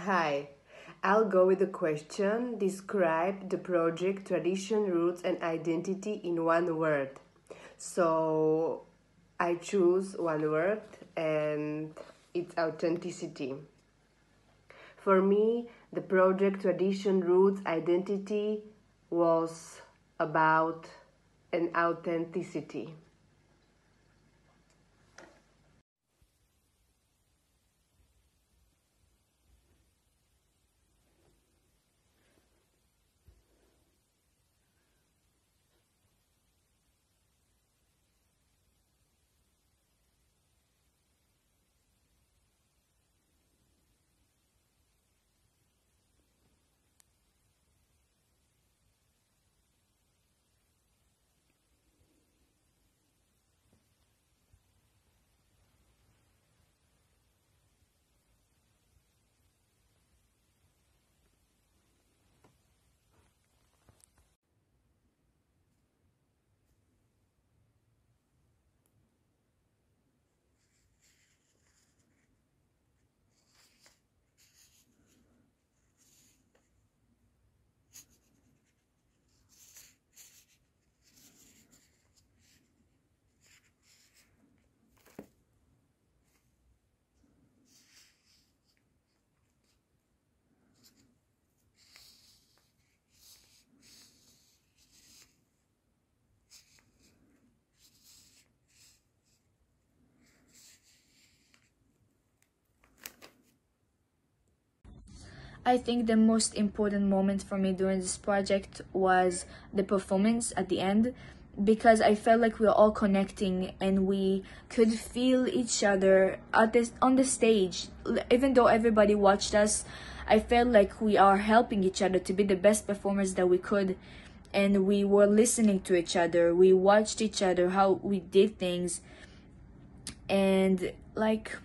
Hi, I'll go with the question. Describe the project, tradition, roots, and identity in one word. So I choose one word, and it's authenticity. For me, the project, tradition, roots, identity was about an authenticity. I think the most important moment for me during this project was the performance at the end, because I felt like we were all connecting and we could feel each other on the stage. Even though everybody watched us, I felt like we are helping each other to be the best performers that we could, and we were listening to each other. We watched each other, how we did things, and like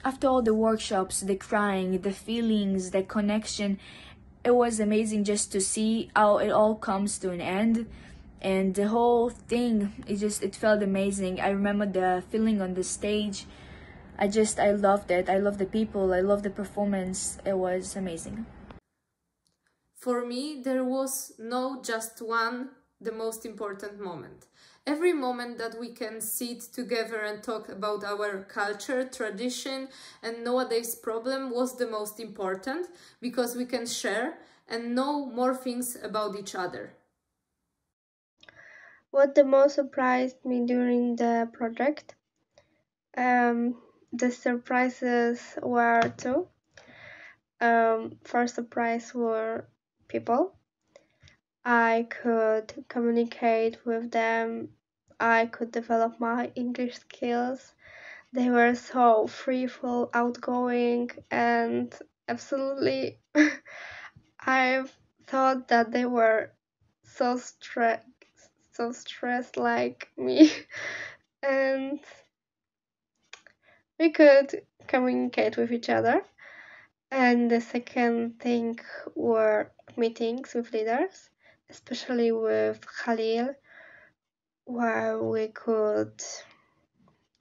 after all the workshops, the crying, the feelings, the connection, it was amazing just to see how it all comes to an end. And the whole thing, it felt amazing. I remember the feeling on the stage. I loved it. I loved the people, I loved the performance. It was amazing. For me, there was no just one, the most important moment. Every moment that we can sit together and talk about our culture, tradition, and nowadays problem was the most important, because we can share and know more things about each other. What the most surprised me during the project? The surprises were two. First surprise were people. I could communicate with them. I could develop my English skills. They were so freeful, outgoing, and absolutely I thought that they were so stressed like me. And we could communicate with each other. And the second thing were meetings with leaders, especially with Khalil, where we could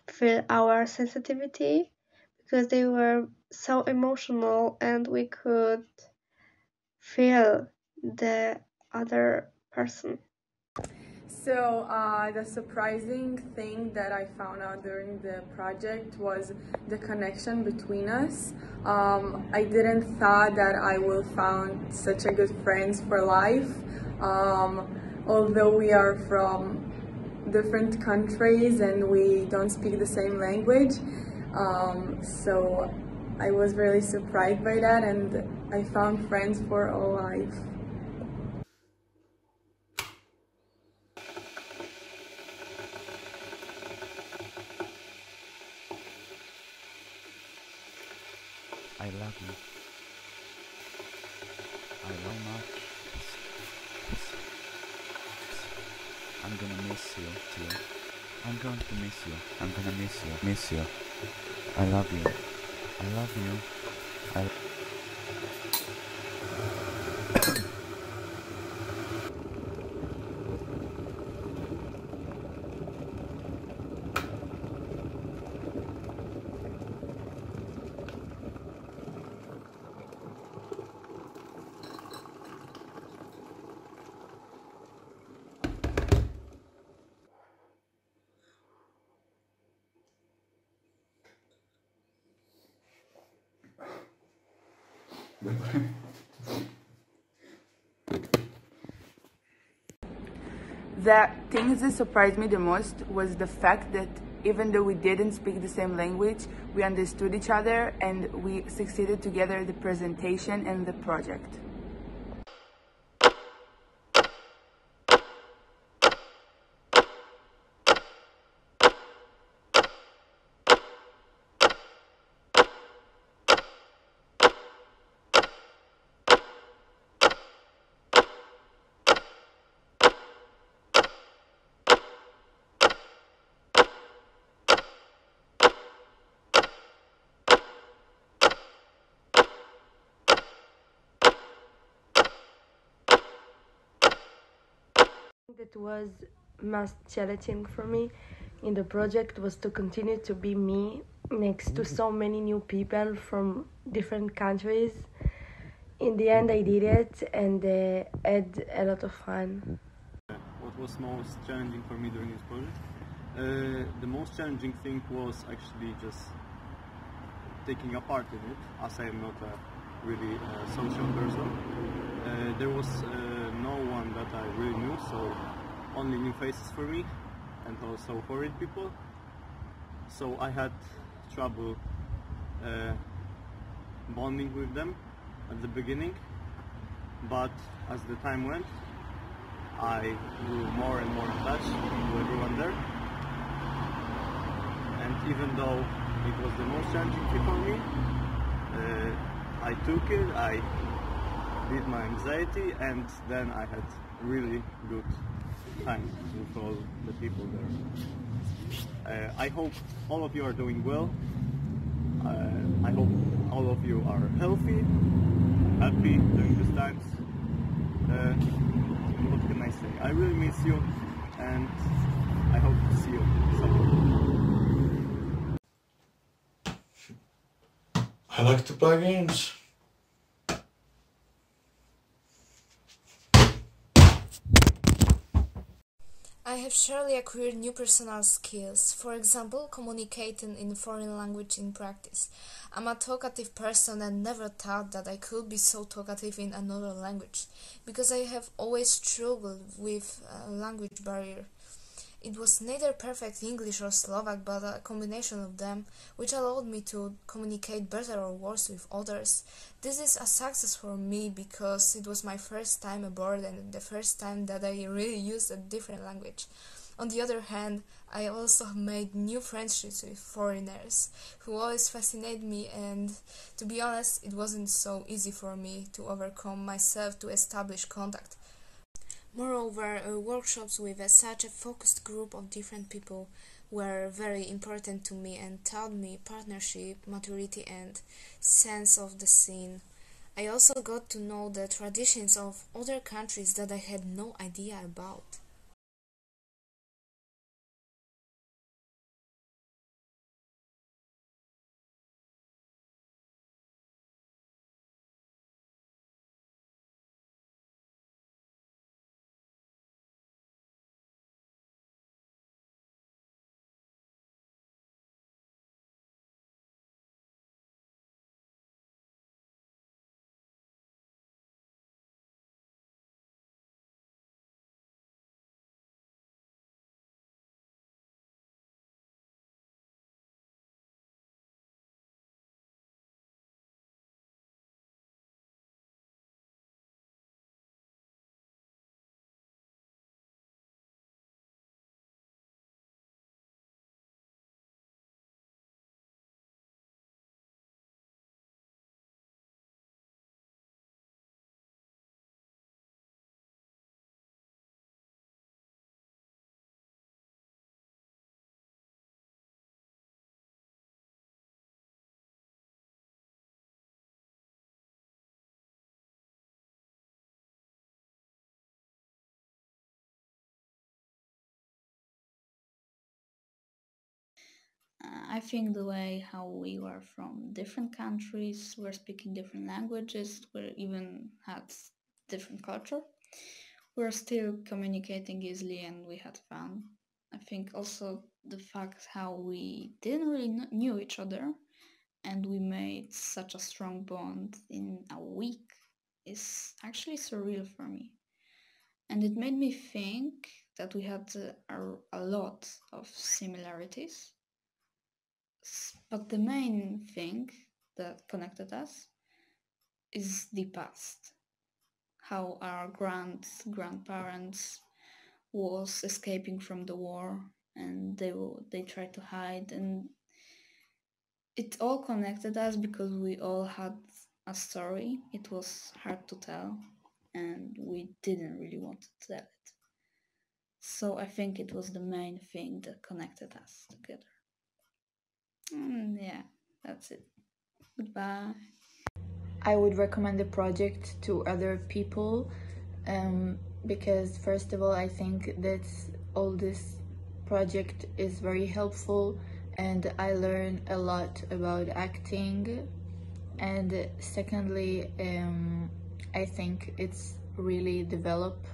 feel our sensitivity, because they were so emotional and we could feel the other person. So the surprising thing that I found out during the project was the connection between us. I didn't thought that I will find such a good friends for life. Although we are from different countries and we don't speak the same language. So I was really surprised by that, and I found friends for all life. I love you. I love much. I'm gonna miss you too. I'm going to miss you. I'm gonna miss you. I love you. I love you. I The thing that surprised me the most was the fact that even though we didn't speak the same language, we understood each other and we succeeded together in the presentation and the project. That was most challenging for me in the project was to continue to be me next to so many new people from different countries. In the end, I did it and had a lot of fun. What was most challenging for me during this project? The most challenging thing was actually just taking a part in it, as I am not a really social person. There was no one that I really knew, so only new faces for me and also foreign people. So I had trouble bonding with them at the beginning, but as the time went, I grew more and more in touch with everyone there. And even though it was the most challenging thing for me, I took it, I did my anxiety, and then I had really good time with all the people there. I hope all of you are doing well. I hope all of you are healthy, happy during these times. What can I say? I really miss you, and I hope to see you somewhere. I like to play games. I have surely acquired new personal skills, for example, communicating in foreign language in practice. I'm a talkative person and never thought that I could be so talkative in another language, because I have always struggled with a language barrier. It was neither perfect English or Slovak, but a combination of them, which allowed me to communicate better or worse with others. This is a success for me because it was my first time abroad and the first time that I really used a different language. On the other hand, I also made new friendships with foreigners who always fascinate me, and to be honest, it wasn't so easy for me to overcome myself to establish contact. Moreover, workshops with such a focused group of different people were very important to me and taught me partnership, maturity and sense of the scene. I also got to know the traditions of other countries that I had no idea about. I think the way how we were from different countries, we're speaking different languages, we even had different culture. We're still communicating easily and we had fun. I think also the fact how we didn't really knew each other, and we made such a strong bond in a week is actually surreal for me. And it made me think that we had a lot of similarities. But the main thing that connected us is the past. How our grandparents was escaping from the war, and they tried to hide, and it all connected us because we all had a story. It was hard to tell, and we didn't really want to tell it. So I think it was the main thing that connected us together. And yeah, that's it. Goodbye. I would recommend the project to other people because first of all, I think that all this project is very helpful and I learned a lot about acting. And secondly, I think it's really develop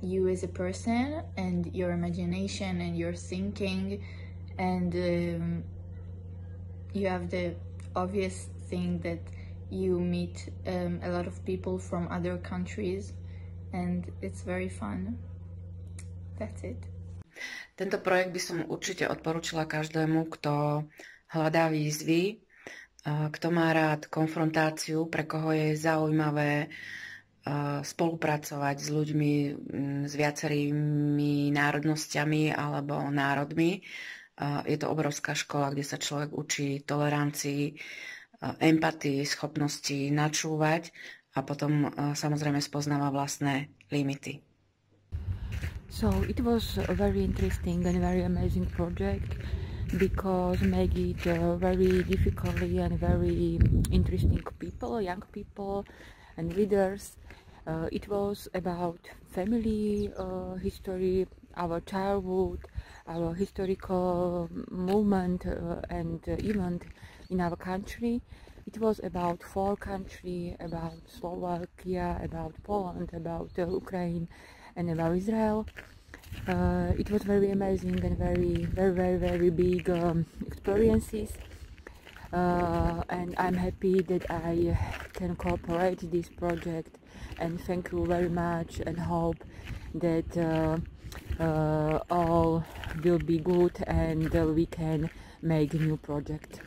you as a person and your imagination and your thinking, and you have the obvious thing that you meet a lot of people from other countries and it's very fun. That's it. Tento projekt by som určite odporúčila každému, kto hľadá výzvy, kto má rád konfrontáciu, pre koho je zaujímavé spolupracovať s ľuďmi s viacerými národnosťami alebo národmi. Je to obrovská škola, kde sa človek učí tolerancii, empatii, schopnosti načúvať a potom samozrejme spoznáva vlastné limity. So it was a very interesting and very amazing project because make it very difficultly and very interesting people, young people and leaders. It was about family history, our childhood, our historical movement and event in our country. It was about 4 countries, about Slovakia, about Poland, about Ukraine and about Israel. It was very amazing and very big experiences. And I'm happy that I can cooperate this project, and thank you very much and hope that all will be good and we can make a new project.